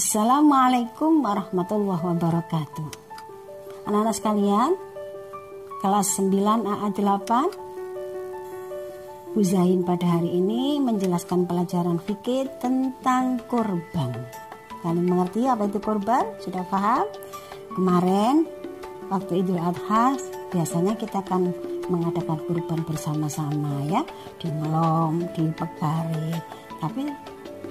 Assalamualaikum warahmatullahi wabarakatuh. Anak-anak sekalian, kelas 9 AA8, Bu Zain pada hari ini menjelaskan pelajaran fikih tentang kurban. Kalian mengerti apa itu kurban? Sudah paham? Kemarin waktu Idul Adha biasanya kita akan mengadakan kurban bersama-sama ya, di Melom, di Pegari. Tapi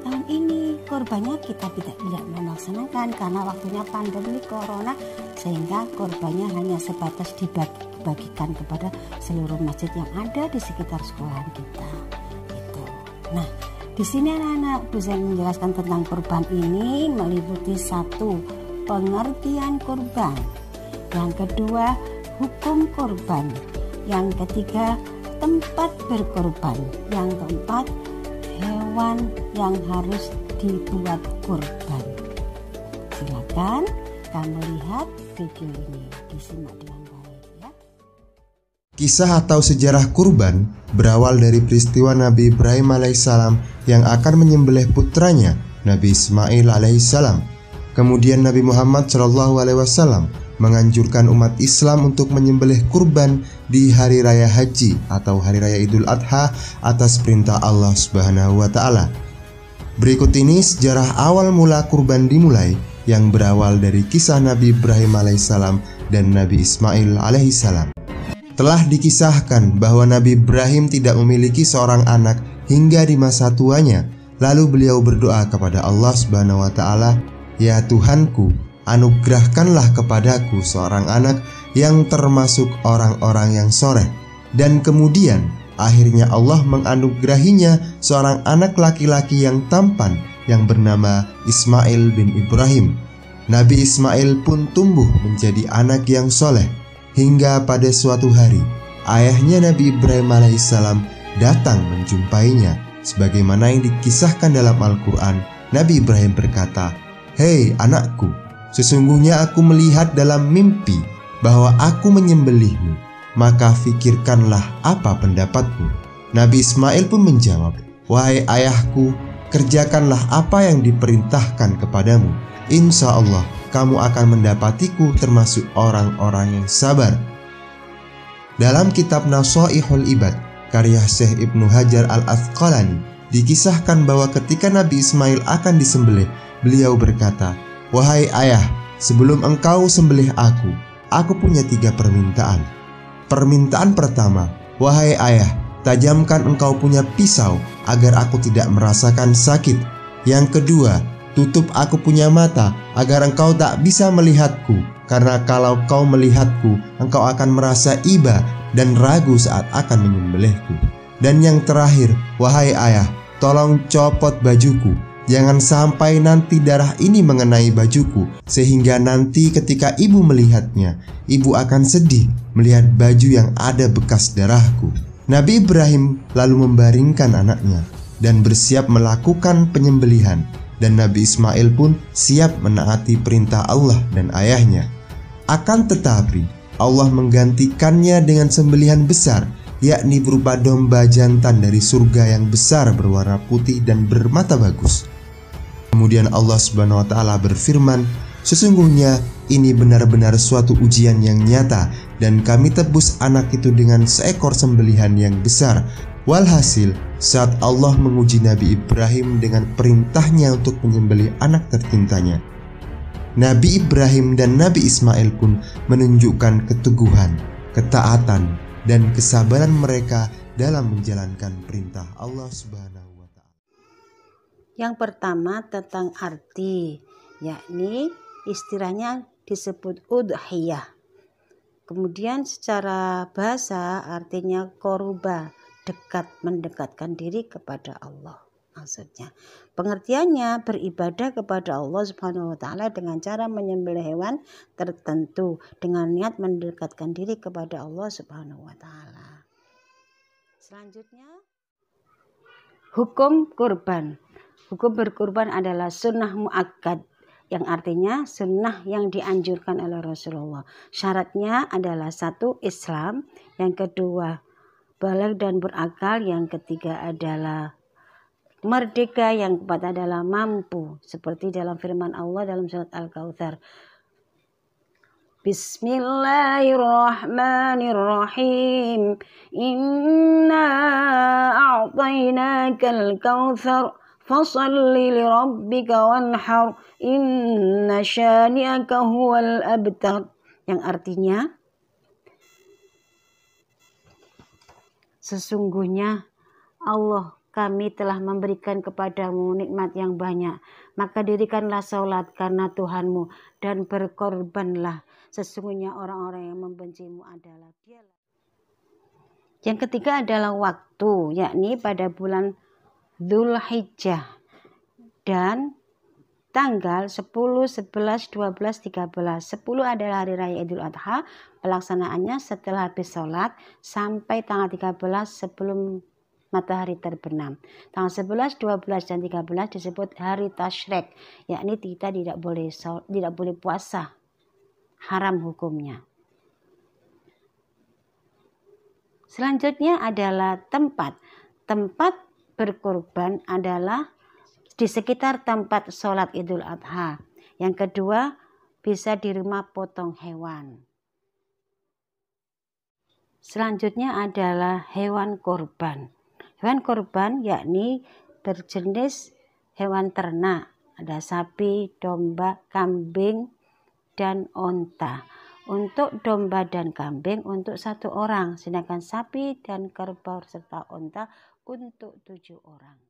tahun ini kurbannya kita tidak melaksanakan karena waktunya pandemi corona, sehingga kurbannya hanya sebatas dibagikan kepada seluruh masjid yang ada di sekitar sekolahan kita. Gitu. Nah, di sini anak-anak bisa menjelaskan tentang kurban ini meliputi 1. Pengertian kurban, yang kedua hukum kurban, yang ketiga tempat berkurban, yang keempat hewan yang harus dibuat kurban. Silakan kamu lihat video ini, disimak dengan baik ya. Kisah atau sejarah kurban berawal dari peristiwa Nabi Ibrahim alaihissalam yang akan menyembelih putranya Nabi Ismail alaihissalam. Kemudian Nabi Muhammad SAW menganjurkan umat Islam untuk menyembelih kurban di hari raya haji atau hari raya Idul Adha atas perintah Allah Subhanahu wa Ta'ala. Berikut ini sejarah awal mula kurban dimulai, yang berawal dari kisah Nabi Ibrahim alaihissalam dan Nabi Ismail alaihissalam. Telah dikisahkan bahwa Nabi Ibrahim tidak memiliki seorang anak hingga di masa tuanya. Lalu beliau berdoa kepada Allah Subhanahu wa Ta'ala, "Ya Tuhanku, anugerahkanlah kepadaku seorang anak yang termasuk orang-orang yang soleh." Dan kemudian akhirnya Allah menganugerahinya seorang anak laki-laki yang tampan yang bernama Ismail bin Ibrahim. Nabi Ismail pun tumbuh menjadi anak yang soleh, hingga pada suatu hari ayahnya Nabi Ibrahim alaihissalam datang menjumpainya. Sebagaimana yang dikisahkan dalam Al-Quran, Nabi Ibrahim berkata, "Hei anakku, sesungguhnya aku melihat dalam mimpi bahwa aku menyembelihmu, maka fikirkanlah apa pendapatmu." Nabi Ismail pun menjawab, "Wahai ayahku, kerjakanlah apa yang diperintahkan kepadamu. Insya Allah kamu akan mendapatiku termasuk orang-orang yang sabar." Dalam kitab Nashaihul Ibad karya Syekh Ibnu Hajar Al-Asqalani dikisahkan bahwa ketika Nabi Ismail akan disembelih, beliau berkata, "Wahai ayah, sebelum engkau sembelih aku punya 3 permintaan. Permintaan pertama, wahai ayah, tajamkan engkau punya pisau agar aku tidak merasakan sakit. Yang kedua, tutup aku punya mata agar engkau tak bisa melihatku, karena kalau kau melihatku, engkau akan merasa iba dan ragu saat akan menyembelihku. Dan yang terakhir, wahai ayah, tolong copot bajuku. Jangan sampai nanti darah ini mengenai bajuku, sehingga nanti ketika ibu melihatnya, ibu akan sedih melihat baju yang ada bekas darahku." Nabi Ibrahim lalu membaringkan anaknya dan bersiap melakukan penyembelihan, dan Nabi Ismail pun siap menaati perintah Allah dan ayahnya. Akan tetapi Allah menggantikannya dengan sembelihan besar, yakni berupa domba jantan dari surga yang besar berwarna putih dan bermata bagus. Kemudian Allah Subhanahu wa Ta'ala berfirman, "Sesungguhnya ini benar-benar suatu ujian yang nyata, dan kami tebus anak itu dengan seekor sembelihan yang besar." Walhasil, saat Allah menguji Nabi Ibrahim dengan perintahnya untuk menyembelih anak tercintanya, Nabi Ibrahim dan Nabi Ismail pun menunjukkan keteguhan, ketaatan, dan kesabaran mereka dalam menjalankan perintah Allah Subhanahu wa Ta'ala. Yang pertama tentang arti, yakni istilahnya disebut udhiyah. Kemudian secara bahasa artinya koruba, dekat, mendekatkan diri kepada Allah. Maksudnya, pengertiannya beribadah kepada Allah Subhanahu wa Ta'ala dengan cara menyembelih hewan tertentu dengan niat mendekatkan diri kepada Allah Subhanahu wa Ta'ala. Selanjutnya, hukum kurban. Hukum berkurban adalah sunnah muakkad, yang artinya sunnah yang dianjurkan oleh Rasulullah. Syaratnya adalah 1. Islam, yang kedua baligh dan berakal, yang ketiga adalah merdeka, yang keempat adalah mampu, seperti dalam firman Allah dalam surat Al-Kautsar. Bismillahirrahmanirrahim. Inna a'tainakal kautsar fasalli lirabbika wanhar inna syani'aka huwal abtar. Yang artinya, sesungguhnya Allah, kami telah memberikan kepadamu nikmat yang banyak, maka dirikanlah sholat karena Tuhanmu dan berkorbanlah. Sesungguhnya orang-orang yang membencimu adalah dialah. Yang ketiga adalah waktu, yakni pada bulan Dzulhijjah dan tanggal 10, 11, 12, 13. 10 adalah hari raya Idul Adha. Pelaksanaannya setelah habis sholat sampai tanggal 13 sebelum matahari terbenam. Tanggal 11, 12, dan 13 disebut hari Tasyrik, yakni kita tidak boleh puasa. Haram hukumnya. Selanjutnya adalah tempat. Tempat berkurban adalah di sekitar tempat sholat Idul Adha. Yang kedua, bisa di rumah potong hewan. Selanjutnya adalah hewan kurban. Hewan kurban yakni berjenis hewan ternak. Ada sapi, domba, kambing, dan onta. Untuk domba dan kambing untuk 1 orang, sedangkan sapi dan kerbau serta onta untuk 7 orang.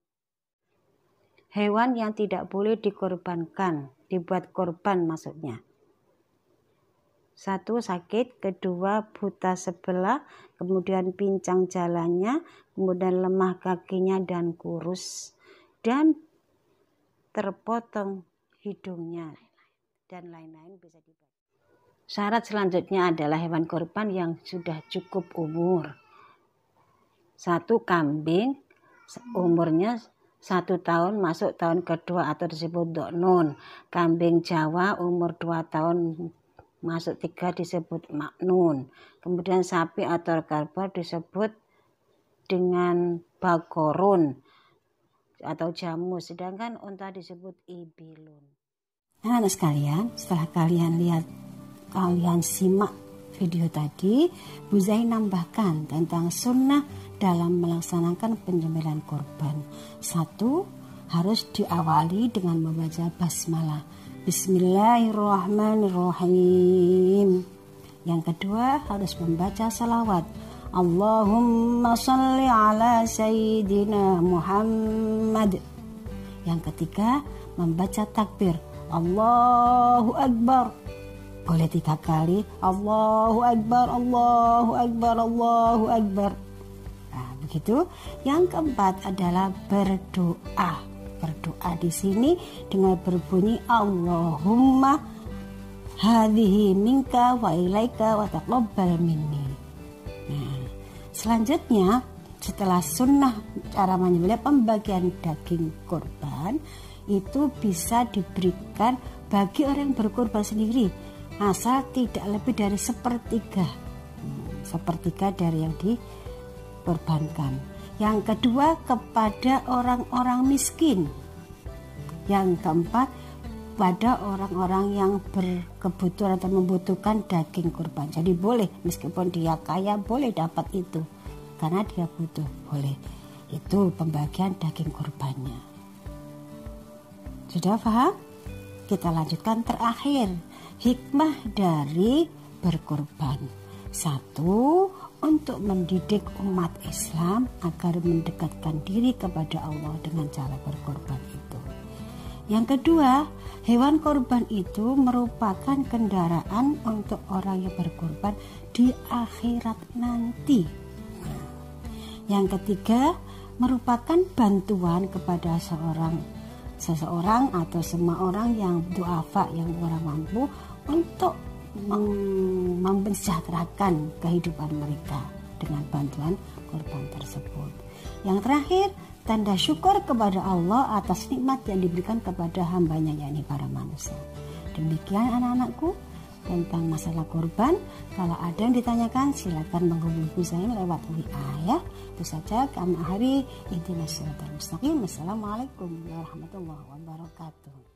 Hewan yang tidak boleh dikorbankan, dibuat korban maksudnya. 1 sakit, kedua buta sebelah, kemudian pincang jalannya, kemudian lemah kakinya dan kurus, dan terpotong hidungnya, dan lain-lain bisa dibaca. Syarat selanjutnya adalah hewan kurban yang sudah cukup umur. 1 kambing, umurnya 1 tahun masuk tahun kedua atau disebut doknun. Kambing Jawa umur 2 tahun masuk 3 disebut maknun. Kemudian sapi atau kerbau disebut dengan bakorun atau jamu, sedangkan unta disebut ibilun. Anak-anak sekalian, setelah kalian simak video tadi, Bu Zai nambahkan tentang sunnah dalam melaksanakan penyembelihan kurban. 1, harus diawali dengan membaca basmalah, Bismillahirrahmanirrahim. Yang kedua, harus membaca salawat, Allahumma sholli ala Sayyidina Muhammad. Yang ketiga, membaca takbir, Allahu Akbar. Boleh 3 kali, Allahu Akbar, Allahu Akbar, Allahu Akbar. Nah, begitu. Yang keempat adalah berdoa. Berdoa di sini dengan berbunyi Allahumma hadhihi minka wa ilaika wa taqabbal minni. Nah, selanjutnya setelah sunnah cara menyembelih pembagian daging kurban itu bisa diberikan bagi orang yang berkurban sendiri, asal tidak lebih dari sepertiga dari yang dikorbankan. Yang kedua, kepada orang-orang miskin. Yang keempat, pada orang-orang yang berkebutuhan atau membutuhkan daging kurban. Jadi boleh, meskipun dia kaya boleh dapat itu karena dia butuh, boleh. Itu pembagian daging kurbannya. Sudah paham? Kita lanjutkan terakhir, hikmah dari berkurban. 1, untuk mendidik umat Islam agar mendekatkan diri kepada Allah dengan cara berkorban itu. Yang kedua, hewan korban itu merupakan kendaraan untuk orang yang berkorban di akhirat nanti. Yang ketiga, merupakan bantuan kepada seseorang atau semua orang yang duafa, yang kurang mampu, untuk mensejahterakan kehidupan mereka dengan bantuan korban tersebut. Yang terakhir, tanda syukur kepada Allah atas nikmat yang diberikan kepada hambanya, yakni para manusia. Demikian anak-anakku, tentang masalah kurban. Kalau ada yang ditanyakan silakan menghubungi saya lewat WA ya. Itu saja kami akhiri. Ihdinas siratal mustaqim. Wassalamualaikum warahmatullahi wabarakatuh.